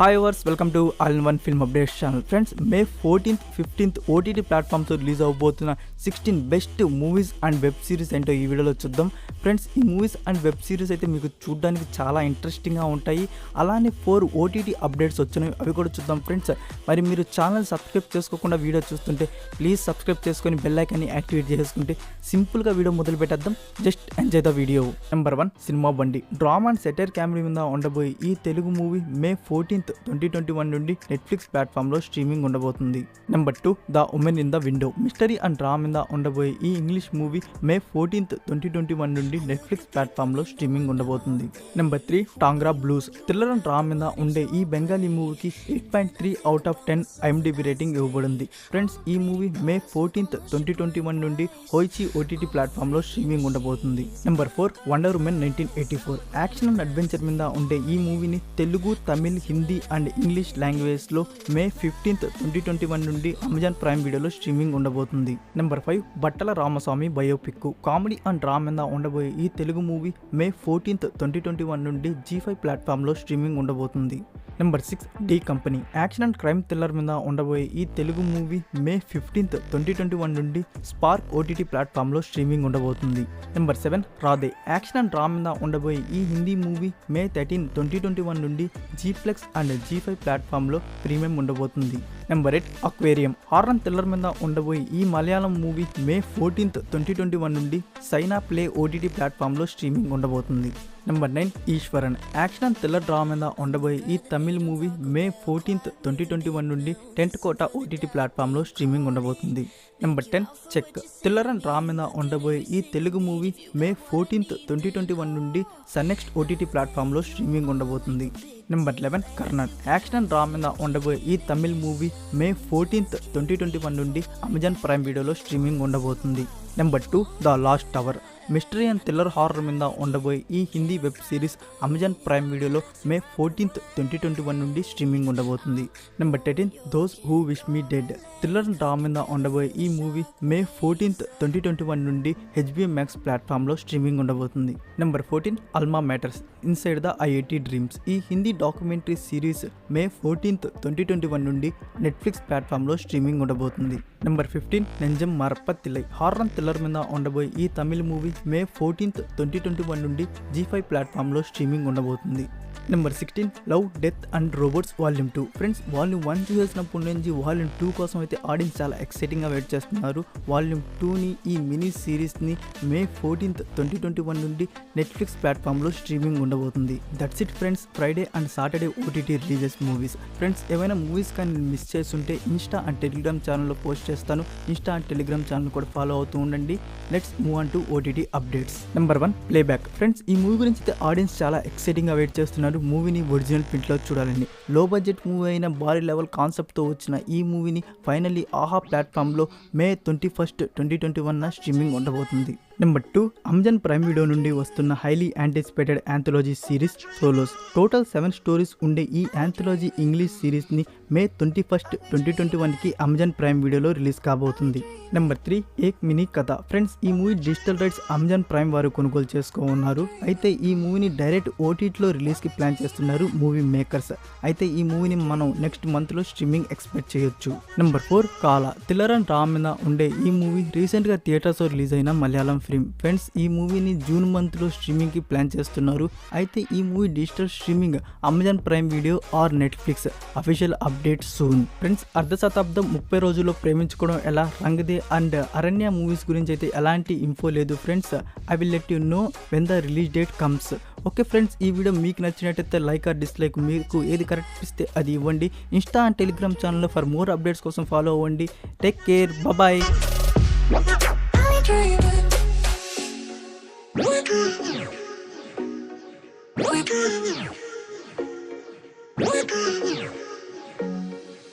Hi వర్స్ welcome to all in one film updates channel. Friends, May 14th, 15th OTT ప్లాట్ఫామ్తో release అవబోతున్న 16 best movies and web series ఏంటో ఈ వీడియోలో చూద్దాం. ఫ్రెండ్స్, ఈ మూవీస్ అండ్ వెబ్ సిరీస్ అయితే మీకు చూడడానికి చాలా ఇంట్రెస్టింగ్గా ఉంటాయి. అలానే 4 ఓటీటీ అప్డేట్స్ వచ్చినాయి, అవి కూడా చూద్దాం. ఫ్రెండ్స్, మరి మీరు ఛానల్ సబ్స్క్రైబ్ చేసుకోకుండా వీడియో చూస్తుంటే ప్లీజ్ సబ్స్క్రైబ్ చేసుకొని బెల్ ఐకాన్ని యాక్టివేట్ చేసుకుంటే సింపుల్గా వీడియో మొదలు పెట్టేద్దాం. Just enjoy the video. Number 1, cinema బండి. డ్రామా అండ్ సెటైర్ కామెడీ మీద ఉండబోయే ఈ తెలుగు మూవీ మే 14th, 2021 నుండి నెట్ఫ్లిక్స్ ప్లాట్ఫామ్లో స్ట్రీమింగ్ ఉండబోతుంది. Number 2, the women in the window. Mystery and drama మీద ఉండబోయే ఈ ఇంగ్లీష్ మూవీ మే 14th, 2021 నుండి నెట్ఫ్లిక్స్ ప్లాట్ఫామ్లో స్ట్రీమింగ్ ఉండబోతుంది. Number 3, Tangra blues. Thriller and drama మీద ఉండే ఈ బెంగాలీ మూవీకి 8.3 out of 10 IMDb రేటింగ్ ఇవ్వబడింది. ఫ్రెండ్స్, ఈ మూవీ మే 14th, 2021 నుండి హోయిచి ఓటీటీ ప్లాట్ఫామ్లో స్ట్రీమింగ్ ఉండబోతుంది. Number 4, wonder women 1984. Action and adventure మీద ఉండే ఈ మూవీని తెలుగు, తమిళ్, హిందీ అండ్ ఇంగ్లీష్ లాంగ్వేజ్లో మే 15th, 2021 నుండి అమెజాన్ ప్రైమ్ వీడియోలో స్ట్రీమింగ్ ఉండబోతుంది. నెంబర్ 5, బట్టల Ramaswamy biopic. Comedy and drama మీద ఉండబోయే ఈ తెలుగు మూవీ మే 14th, 2021 నుండి G5 ప్లాట్ఫామ్లో స్ట్రీమింగ్ ఉండబోతుంది. Number 6, D company. Action and crime thriller మీద ఉండబోయే ఈ తెలుగు మూవీ మే 15th, 2021 నుండి స్పార్క్ ఓటీటీ ప్లాట్ఫామ్లో స్ట్రీమింగ్ ఉండబోతుంది. Number 7, Radhe. Action and drama మీద ఉండబోయే ఈ హిందీ మూవీ మే 13, 2021 నుండి జీప్లెక్స్ అండ్ G5 ప్లాట్ఫామ్లో ప్రీమియం ఉండబోతుంది. Number 8, aquarium. హారర్ థ్రిల్లర్ మీద ఉండబోయే ఈ మలయాళం మూవీ మే 14th, 2021 నుండి సైనా ప్లే ఓటీటీ ప్లాట్ఫామ్లో స్ట్రీమింగ్ ఉండబోతుంది. Number 9, Eeswaran. Action and thriller drama మీద ఉండబోయే ఈ తమిళ్ మూవీ మే 14th, 2021 నుండి టెంట్ కోట ఓటీటీ ప్లాట్ఫామ్లో స్ట్రీమింగ్ ఉండబోతుంది. Number 10, Check. Thriller and drama మీద ఉండబోయే ఈ తెలుగు మూవీ మే 14th, 2021 నుండి సన్నెక్స్ట్ ఓటీటీ ప్లాట్ఫామ్లో స్ట్రీమింగ్ ఉండబోతుంది. Number 11, Karnan. Action and drama మీద ఉండబోయే ఈ తమిళ్ మూవీ మే 14th, 2021 నుండి అమెజాన్ ప్రైమ్ వీడియోలో స్ట్రీమింగ్ ఉండబోతుంది. Number 2, the last tower. Mystery and thriller horror మీద ఉండబోయే ఈ Hindi web series Amazon Prime వీడియోలో మే 14th, 2021 నుండి స్ట్రీమింగ్ ఉండబోతుంది. Number 13, those who wish me dead. Thriller and drama మీద ఉండబోయే ఈ మూవీ మే 14th, 2021 నుండి HBO Max ప్లాట్ఫామ్లో స్ట్రీమింగ్ ఉండబోతుంది. Number 14, alma matters inside the IIT dreams. ఈ హిందీ డాక్యుమెంటరీ సిరీస్ మే 14th, 2021 నుండి నెట్ఫ్లిక్స్ ప్లాట్ఫామ్లో స్ట్రీమింగ్ ఉండబోతుంది. నెంబర్ 15, నెంజం మరపతిలై. హారర్ థ్రిల్లర్ మీద ఉండబోయే ఈ తమిళ మూవీ మే 14th, 2021 నుండి G5 ప్లాట్ఫామ్లో స్ట్రీమింగ్ ఉండబోతుంది. Number 16, love, death and robots volume 2. Friends, volume 1 చూసేసినప్పటి నుంచి వాల్యూమ్ 2 కోసం అయితే ఆడియన్స్ చాలా ఎక్సైటింగ్గా వెయిట్ చేస్తున్నారు. వాల్యూమ్ 2ని, ఈ మినీ సిరీస్ని మే 14th, 2021 నుండి నెట్ఫ్లిక్స్ ప్లాట్ఫామ్లో స్ట్రీమింగ్ ఉండబోతుంది. That's it friends, Friday and Saturday OTT releases movies. Friends, ఏమైనా మూవీస్ కానీ మిస్ చేస్తుంటే ఇన్స్టా అండ్ టెలిగ్రామ్ ఛానల్లో పోస్ట్ చేస్తాను. ఇన్స్టా అండ్ టెలిగ్రామ్ ఛానల్ కూడా ఫాలో అవుతూ ఉండండి. Let's move on to OTT updates. Number 1, playback. Friends, ఈ మూవీ గురించి అయితే ఆడియన్స్ చాలా ఎక్సైటింగ్గా వెయిట్ చేస్తున్నారు. మూవీని ఒరిజినల్ ప్రింట్లో చూడాలని. లో బడ్జెట్ మూవీ అయిన భారీ లెవెల్ కాన్సెప్ట్తో వచ్చిన ఈ మూవీని ఫైనల్లీ ఆహా ప్లాట్ఫామ్లో మే 21st, 2021 స్ట్రీమింగ్ ఉండబోతుంది. నెంబర్ 2, అమెజాన్ ప్రైమ్ వీడియో నుండి వస్తున్న highly anticipated anthology series solos. Total 7 stories ఉండే ఈ యాంథాలజీ ఇంగ్లీష్ సిరీస్ని మే 21st, 2021కి అమెజాన్ ప్రైమ్ వీడియోలో రిలీజ్ కాబోతుంది. నెంబర్ 3, ఏక్ మినీ కథ. ఫ్రెండ్స్, ఈ movie digital rights Amazon prime వారు కొనుగోలు చేసుకోనున్నారు. అయితే ఈ మూవీని డైరెక్ట్ ఓటీటీలో రిలీజ్కి ప్లాన్ చేస్తున్నారు మూవీ మేకర్స్. అయితే ఈ మూవీని మనం నెక్స్ట్ మంత్లో స్ట్రీమింగ్ ఎక్స్పెక్ట్ చేయొచ్చు. నెంబర్ 4, కాలా. థ్రిల్లర్ అండ్ డ్రామా మీద ఉండే ఈ మూవీ రీసెంట్గా థియేటర్స్లో రిలీజ్ అయిన మలయాళం ఫిల్మ్. ఫ్రెండ్స్, ఈ మూవీని జూన్ మంత్లో స్ట్రీమింగ్కి ప్లాన్ చేస్తున్నారు. అయితే ఈ movie digital streaming Amazon Prime Video or Netflix. Official update soon. Friends, Ardha Shathabdham 30 రోజుల్లో ప్రేమించుకోవడం ఎలా, రంగదే అండ్ అరణ్య మూవీస్ గురించి అయితే ఎలాంటి ఇన్ఫో లేదు. Friends, I will let you know when the release date comes. Okay friends, ఈ వీడియో మీకు నచ్చినట్టయితే లైక్ ఆర్ డిస్లైక్, మీకు ఏది కరెక్ట్ ఇస్తే అది ఇవ్వండి. ఇన్స్టా అండ్ టెలిగ్రామ్ ఛానల్లో ఫర్ మోర్ అప్డేట్స్ కోసం ఫాలో అవ్వండి. Take care, bye. We do.